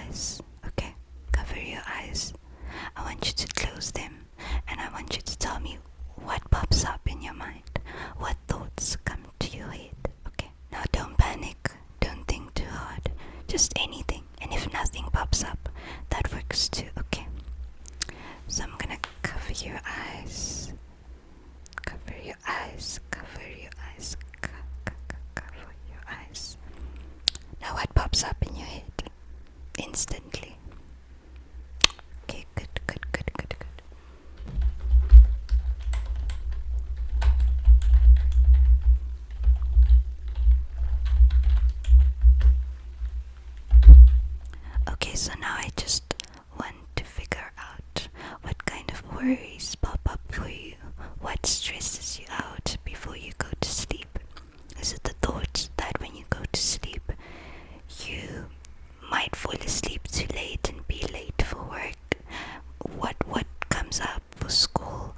eyes, okay? Cover your eyes. I want you to close them, and I want you to tell me what pops up in your mind. What thoughts come to your head, okay? Now don't panic, don't think too hard, just anything. And if nothing pops up, that works too, okay? So I'm gonna cover your eyes. Cover your eyes, cover your eyes, cover your eyes. Now what pops up in your head? Instantly. Okay, good. Okay, so now I just want to figure out what kind of worries pop up for you. What stresses you out before you go to sleep? Is it the thought that when you go to sleep, you might fall asleep too late and be late for work? What comes up for school?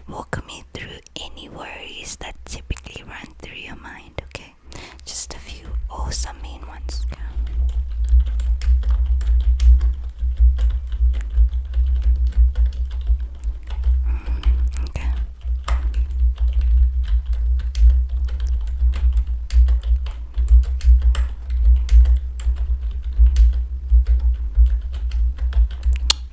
Walk me through any worries that typically run through your mind, okay? Just a few or some main ones. Okay.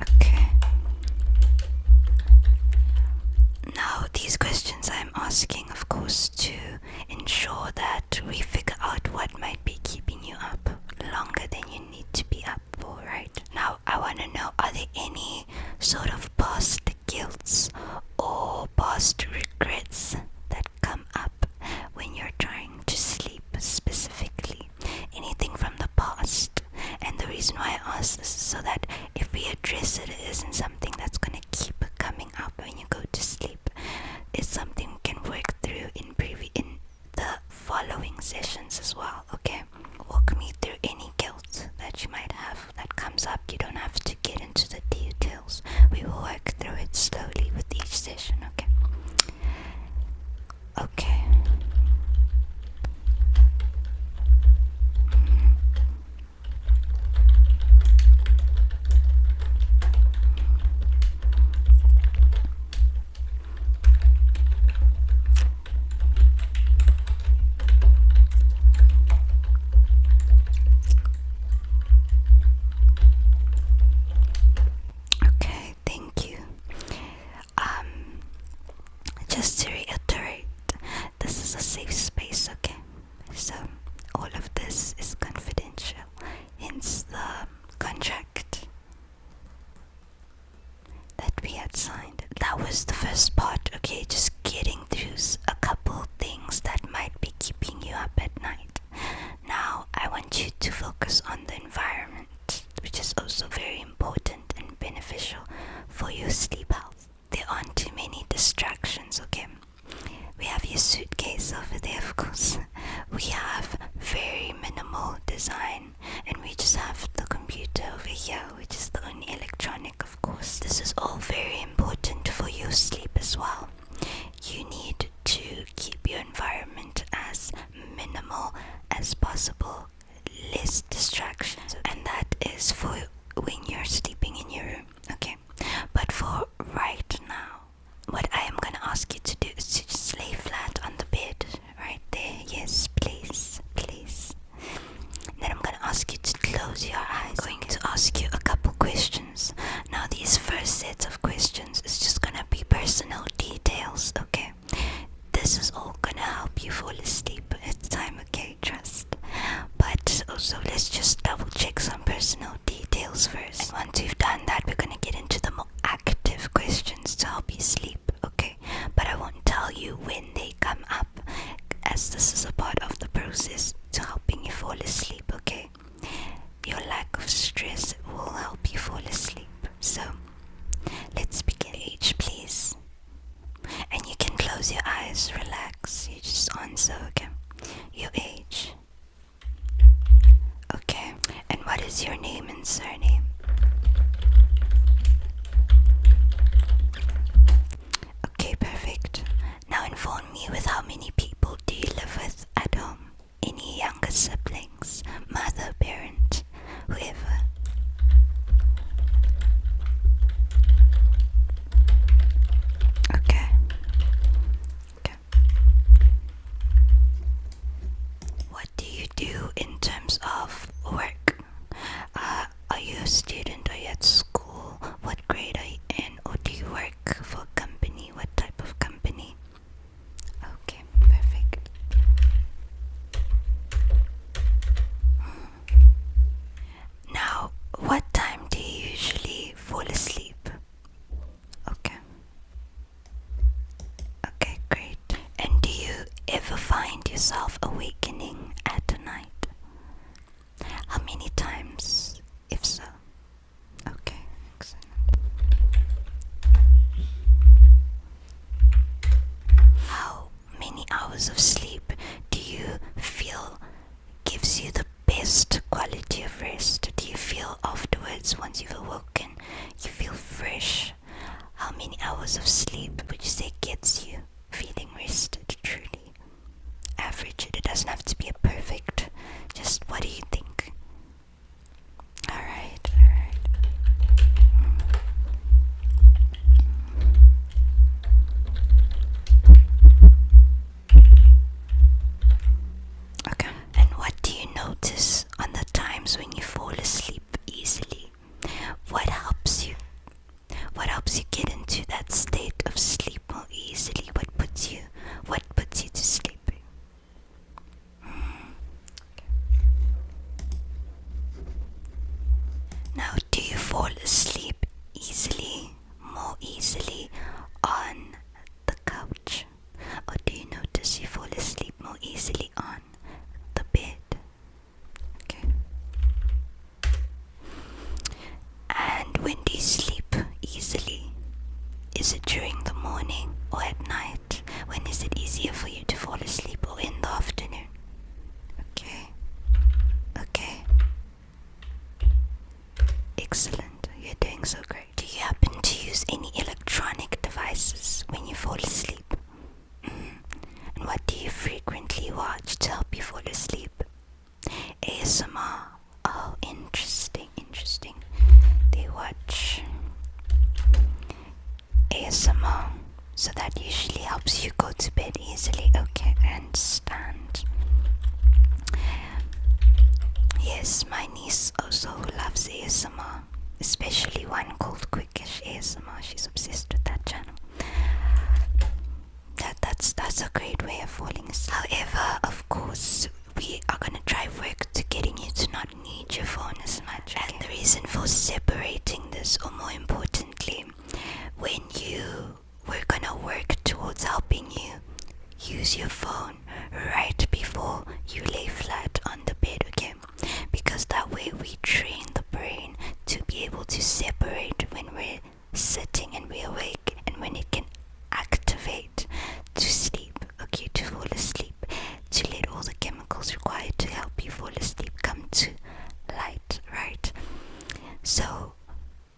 Okay. Now, these questions I'm asking, of course, to ensure that we figure out what might be keeping you up longer than you need to be up for, right? Now, I want to know, are there any sort of past guilts or past regrets that come up when you're trying to sleep specifically? Anything from the past? And the reason why I ask this is so that if we address it, it isn't something that's going to keep coming up when you go to sleep. It's something we can work through in the following sessions as well, okay? Walk me through any guilt that you might have that comes up. You don't have to get into the details. We will work through it slowly with each session, okay? Okay. Okay, thank you. Just to reiterate, this is a safe space, okay? So all of this is confidential, hence the contract that we had signed. That was the first part, okay? Just getting through a couple things that might be keeping you up at night. Now I want you to focus on the environment, which is also very important and beneficial for your sleep health. There aren't too many distractions, okay? We have your suitcase over there, of course. We have very minimal design, and we just have the computer over here, which is the only electronic, of course. This is all very important for your sleep as well. You need to keep your environment as minimal as possible, less distractions, and that is for when you're sleeping in your room, okay? But for right now, what I am going to ask you to do is to just lay flat on the bed right there. Yes, please. Then I'm going to ask you to close your eyes. I'm going to ask you a couple questions. Now, these first sets of questions is just going to be personal details, okay? This is all going to help you fall asleep at time, okay? Trust. But also, let's just double check some personal details first. And once we've done that, we're going to get into the more active questions to help you sleep, okay? But I won't tell you when they come up, as this is a part of the process to helping you fall asleep, okay? Your lack of stress will help you fall asleep. So, let's begin. Age, please. And you can close your eyes, relax. You just answer, okay? Your age. Okay. And what is your name and surname? Okay, perfect. Now inform me with how many people do you live with at home? Any younger siblings, mother, parent, whoever? a student? Are you at school? What grade are you in? Or do you work for a company? What type of company? Okay, perfect. Now, what time do you usually fall asleep? Okay. Okay, great. And do you ever find yourself awakening at night? How many times, if so? Okay, excellent. How many hours of sleep do you feel gives you the best quality of rest? Do you feel afterwards, once you've awoken, you feel fresh? How many hours of sleep would you say gets you feeling rested truly? Average it. It doesn't have to be a perfect. Just what do you think? Alright, alright. Okay. And what do you notice on the times when you fall asleep easily? What helps you? What helps you get into that state of sleep more easily? What puts you to sleep? Now, do you fall asleep more easily on the couch? Or do you notice you fall asleep more easily on the bed? Okay. And when do you sleep easily? Is it during the morning or at night? When is it easier for you to fall asleep, or in the afternoon? Okay. Okay. Excellent. You're doing so great. Do you happen to use any electronic devices when you fall asleep? And what do you frequently watch to help you fall asleep? ASMR. Oh, interesting, interesting. They watch ASMR, so that usually helps you go to bed easily. Okay, I understand. Yes, my niece also loves ASMR, especially one called Quickish ASMR. She's obsessed with that channel. That's a great way of falling asleep. However, of course, we are gonna try work to getting you to not need your phone as much. Okay? And the reason for separating this, or more importantly, when we're gonna work towards helping you use your phone right before you lay flat on the bed, okay? Because that way we train the brain to be able to separate when we're sitting and we're awake, and when it can activate to sleep, okay, to fall asleep, to let all the chemicals required to help you fall asleep come to light, right? So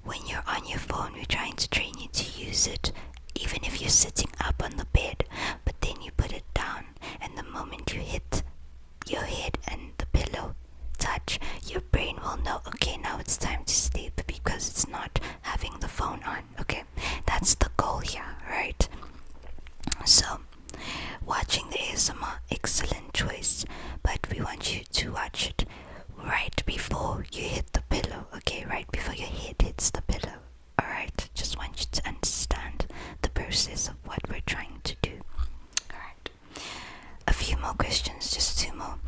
when you're on your phone, we're trying to train you to use it even if you're sitting up on the bed, but then you put it down, and the moment you hit your head and the pillow touch, your brain will know, okay, now it's time to sleep, because it's not having the phone on, okay? That's the goal here, right? So, watching the ASMR, excellent choice, but we want you to watch it right before you hit the pillow, okay? Right before your head hits the pillow, alright? Just want you to understand the process of what we're trying to do. Alright. A few more questions, just two more.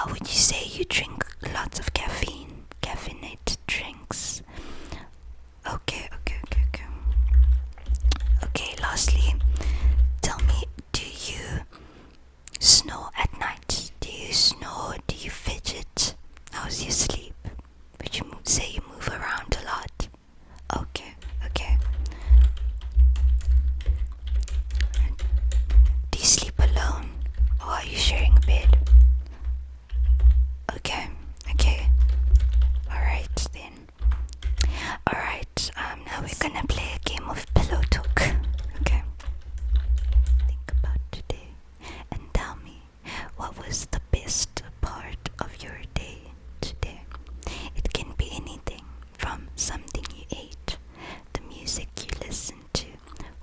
Would you say you drink lots of caffeinated drinks? Okay. Okay, lastly, tell me, do you snore at night? Do you snore? Do you fidget? How's your sleep? Would you say you move around a lot? Okay. Do you sleep alone, or are you sharing a bed? Okay. Alright then. Alright, now we're gonna play a game of pillow talk. Okay. Think about today and tell me, what was the best part of your day today? It can be anything from something you ate, the music you listened to,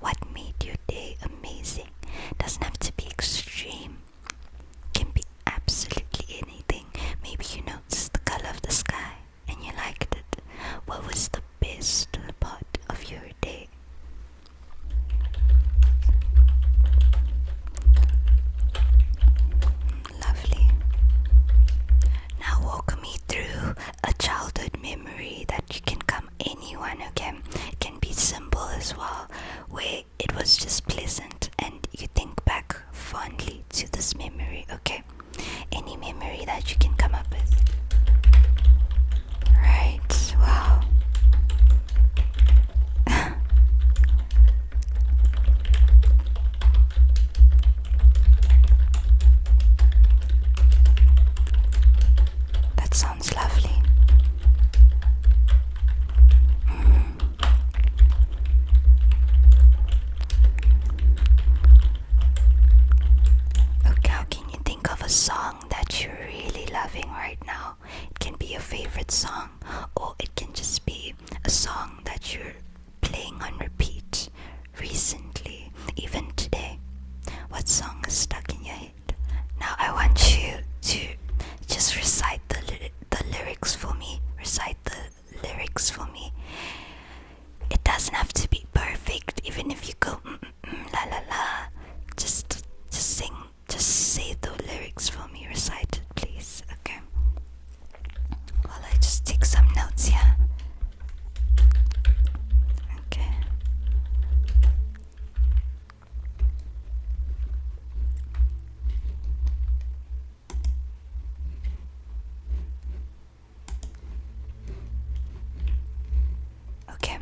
what made your day amazing. Doesn't have to be extreme. Can be absolutely anything. Maybe you noticed the color of the sky and you liked it. a song that you're playing on repeat recently, even today. What song is stuck in your head? Now I want you to just recite the lyrics for me. Recite the lyrics for me. It doesn't have to be perfect, even if you go la la la. Just sing. Just say the lyrics for me. Recite it, please. Okay. While I just take some notes here. Okay. Okay.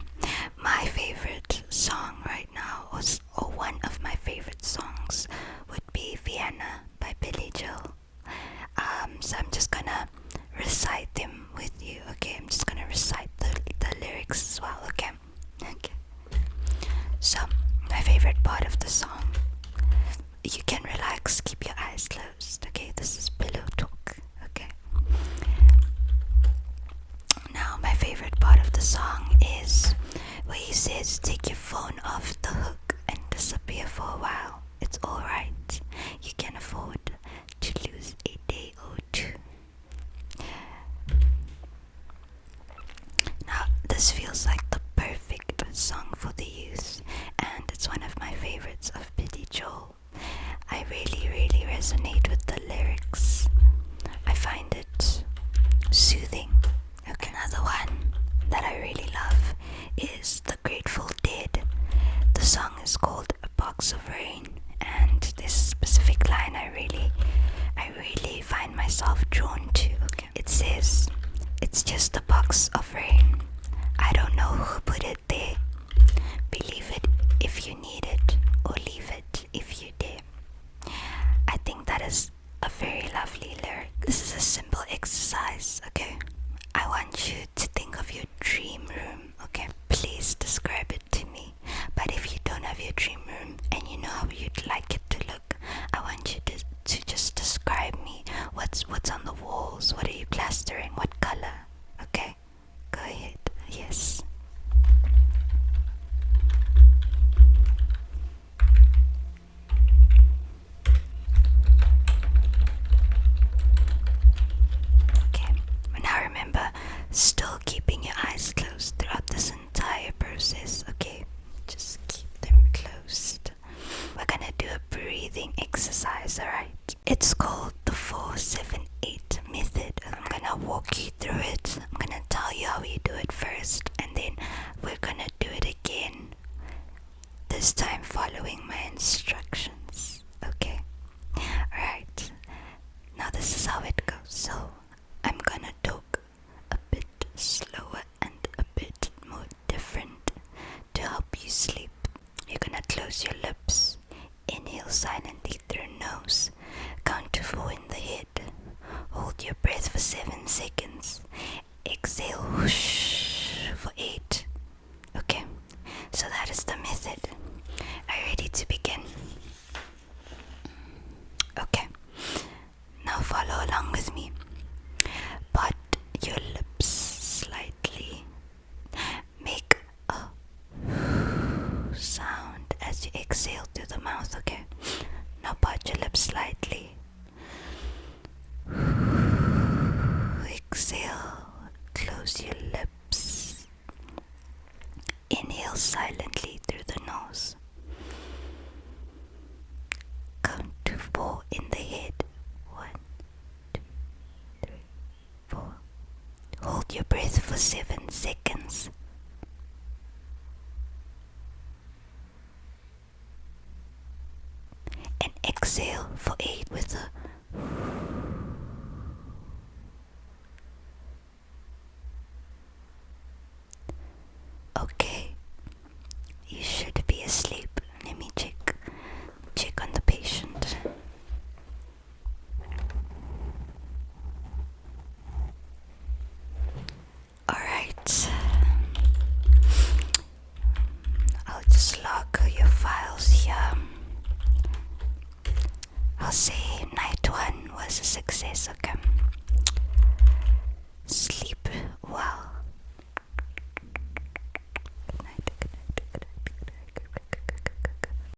My favorite song right now, or one of my favorite songs, would be Vienna by Billy Joel. So I'm just gonna recite them with you. Okay, I'm just gonna recite the lyrics as well. Okay. Okay. So my favorite part of the song, you can relax, keep your eyes closed. Okay, this is pillow talk. Okay. Now my favorite part of the song is where he says, take your phone off the hook and disappear for a while. It's alright. You can afford to lose a day or two. Now this feels like the perfect song for the youth, and it's one of my favorites of Billy Joel. I really resonate with the lyrics. I find it soothing. Okay, another one that I really love is The Grateful Dead. The song is called A Box of Rain, and this specific line I really find myself drawn to. Okay. It says, it's just a box of rain. I don't know who put it there. Believe it if you need it, or leave it if you dare. I think that is a very lovely lyric. This is a simple exercise, okay? I want you to think of your dream room, okay? Please describe it to me. But if you don't have your dream room and you know how you'd like it to look, I want you to just describe me. What's on the walls? What are you plastering? What color? Okay? Go ahead. Yes. Okay. Now remember, still keeping your eyes closed throughout this entire process, okay? Just keep them closed. We're gonna do a breathing exercise, alright? It's called the 4-7-8 method. I'm gonna walk you through it. I'm gonna tell you how you do it first, and then we're gonna do it again. This time following my instructions, okay? Alright. Now this is how it goes. So I'm gonna talk a bit slower and a bit more different to help you sleep. You're gonna close your lips, inhale silently through nose, count to 4 in the head, hold your breath for 7 seconds, exhale whoosh for 8. Okay, so that is the method. Are you ready to begin? Okay, now follow along with me. Part your lips slightly. Make a sound as you exhale through the mouth, okay? Now part your lips slightly. Exhale, close your lips. Inhale silently through the nose. Count to 4 in the head. 1, 2, 3, 4. Hold your breath for 7 seconds. And exhale for 8 with a okay.